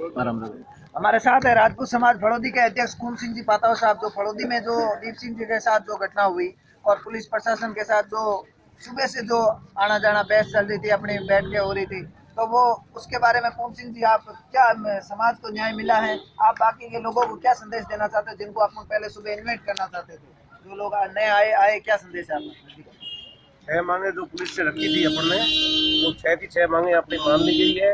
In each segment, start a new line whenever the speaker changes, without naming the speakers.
हमारे साथ है राजपूत समाज फड़ौदी के अध्यक्ष खून सिंह जी पाताव साहब, जो फड़ौदी में जो दीप सिंह जी के साथ जो घटना हुई और पुलिस प्रशासन के साथ जो सुबह से जो आना जाना बहस चल रही थी, अपनी बैठ के हो रही थी, तो वो उसके बारे में खून सिंह जी आप क्या समाज को न्याय मिला है, आप बाकी के लोगों को क्या संदेश देना चाहते हैं जिनको अपन पहले सुबह इन्वाइट करना चाहते थे, जो लोग नए आए क्या संदेश है आपको?
6 मांगे जो पुलिस से रखी थी अपन ने, वो 6 की 6 मांगे अपनी मान ली गई है।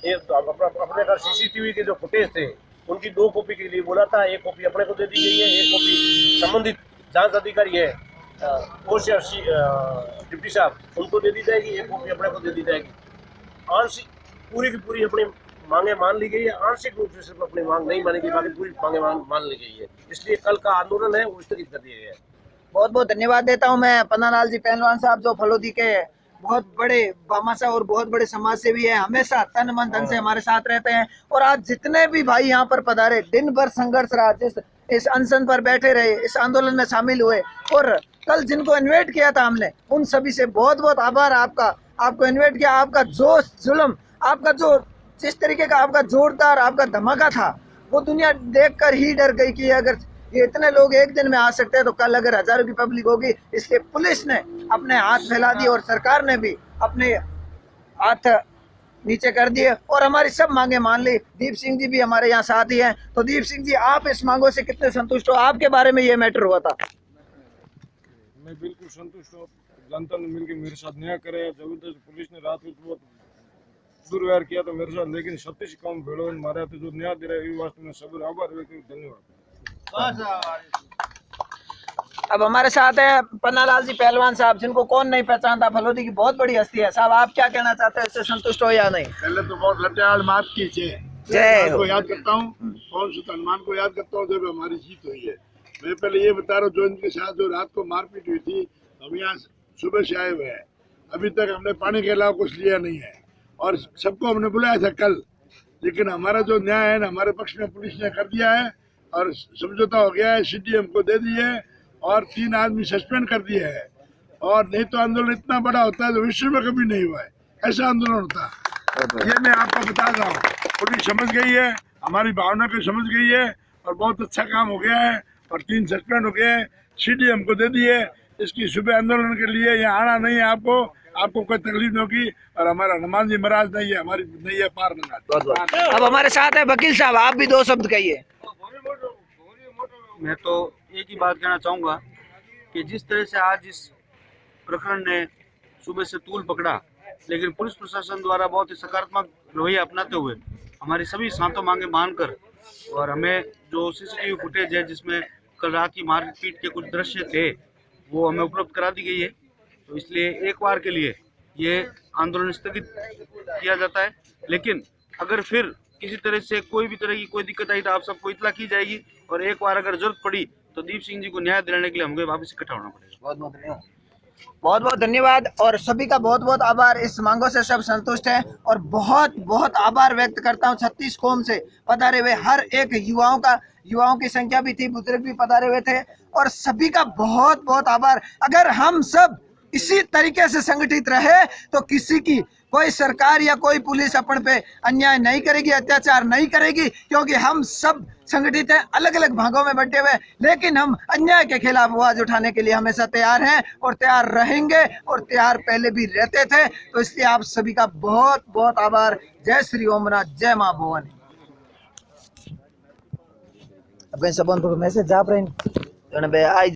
एक तो अपने का सीसीटीवी के जो फुटेज थे उनकी 2 कॉपी के लिए बोला था, 1 कॉपी अपने को दे दी गई है, 1 कॉपी संबंधित जांच अधिकारी है डिप्टी साहब उनको दे दी जाएगी, 1 कॉपी अपने को दे दी जाएगी। आंशिक पूरी की पूरी अपनी मांगे मान ली गई है, आंशिक रूप से सिर्फ अपनी मांग नहीं मानेगी, बाकी पूरी मांगे मान ली गई है। इसलिए कल का आंदोलन है वो स्थगित कर दिया गया है।
बहुत बहुत धन्यवाद देता हूं मैं पन्नालाल जी पहलवान साहब, जो फलोदी के बहुत बड़े भामाशाह और बहुत बड़े समाज सेवी है, हमेशा तन मन धन से हमारे साथ रहते हैं। और आज जितने भी भाई यहाँ पर पधारे, दिन भर संघर्ष रहा, जिस इस अनशन पर बैठे रहे, इस आंदोलन में शामिल हुए, और कल जिनको इन्वाइट किया था हमने, उन सभी से बहुत बहुत आभार आपका। आपको इन्वाइट किया, आपका जोश जुल्म, आपका जो जिस तरीके का आपका जोरदार आपका धमाका था, वो दुनिया देखकर ही डर गई कि अगर ये इतने लोग एक दिन में आ सकते हैं तो कल अगर हजारों की पब्लिक होगी। इसलिए पुलिस ने अपने हाथ फैला दिए और सरकार ने भी अपने हाथ नीचे कर दिए और हमारी सब मांगे मान ली। दीप सिंह जी भी हमारे यहाँ साथ ही हैं। तो दीप सिंह जी, आप इस मांगों से कितने संतुष्ट हो? आपके बारे में ये मैटर हुआ था।
मैं बिल्कुल संतुष्ट हूँ। जनता ने मिलकर मेरे साथ न्याय करे। जबरदस्त पुलिस ने रात को बहुत दुर्व्यवहार किया तो मेरे साथ, लेकिन सत्य से काम भेड़ो मारा तो जो न्याय दे रहा है वास्ते में सब आभार व्यक्त करता हूं। धन्यवाद।
अब हमारे साथ है पन्नालाल जी पहलवान साहब, जिनको कौन नहीं पहचानता, फलोदी की बहुत बड़ी हस्ती है। साहब, आप क्या कहना चाहते हैं? इससे संतुष्ट हो या नहीं?
पहले तो बहुत लट्याल मात की
जय
को याद करता हूँ, कौन सा हनुमान को याद करता हूँ जब हमारी जीत हुई है। मैं पहले ये बता रहा हूँ, जो इनके साथ जो रात को मारपीट हुई थी, हम यहाँ सुबह से आए हुए हैं, अभी तक हमने पानी के अलावा कुछ लिया नहीं है और सबको हमने बुलाया था कल, लेकिन हमारा जो न्याय है ना, हमारे पक्ष में पुलिस ने कर दिया है और समझौता हो गया है। सीडीएम को दे दी है और 3 आदमी सस्पेंड कर दिए हैं। और नहीं तो आंदोलन इतना बड़ा होता है जो विश्व में कभी नहीं हुआ है, ऐसा आंदोलन होता है। ये मैं आपको बता रहा हूँ, पुलिस समझ गई है, हमारी भावना को समझ गई है और बहुत अच्छा काम हो गया है और 3 सस्पेंड हो गए हैं, सीडीएम को दे दिए। इसकी सुबह आंदोलन के लिए यहाँ आना नहीं है, आपको कोई तकलीफ नहीं होगी और हमारा हनुमान जी महाराज नहीं है, हमारी नहीं है पार नहीं।
अब हमारे साथ है वकील साहब, आप भी 2 शब्द कहिए।
मैं तो एक ही बात कहना चाहूँगा कि जिस तरह से आज इस प्रकरण ने सुबह से तूल पकड़ा, लेकिन पुलिस प्रशासन द्वारा बहुत ही सकारात्मक रवैया अपनाते हुए हमारी सभी सातों मांगे मानकर, और हमें जो सीसीटीवी फुटेज है जिसमें कल रात की मारपीट के कुछ दृश्य थे वो हमें उपलब्ध करा दी गई है। तो इसलिए एक बार के लिए ये आंदोलन स्थगित किया जाता है, लेकिन अगर फिर किसी तरह से कोई भी तरह की कोई दिक्कत आई तो आप सबको इत्तला की जाएगी और एक बार अगर जरूरत पड़ी तो दीप सिंह जी को न्याय दिलाने के लिए हमको वापस इकट्ठा होना पड़ेगा।
बहुत बहुत धन्यवाद और सभी का बहुत बहुत आभार। इस मांगों से सब संतुष्ट हैं और बहुत बहुत आभार व्यक्त करता हूं 36 कौम से पधारे हुए हर एक युवाओं की संख्या भी थी, बुजुर्ग भी पधारे हुए थे और सभी का बहुत बहुत आभार। अगर हम सब इसी तरीके से संगठित रहे तो किसी की कोई सरकार या कोई पुलिस अपन पे अन्याय नहीं करेगी, अत्याचार नहीं करेगी, क्योंकि हम सब संगठित हैं, अलग अलग भागों में बंटे हुए, लेकिन हम अन्याय के खिलाफ आवाज उठाने के लिए हमेशा तैयार हैं और तैयार रहेंगे और तैयार पहले भी रहते थे। तो इसलिए आप सभी का बहुत बहुत आभार। जय श्री ओमनाथ, जय माँ भवानी। अब कहीं सब मैसेज जा रहे हैं।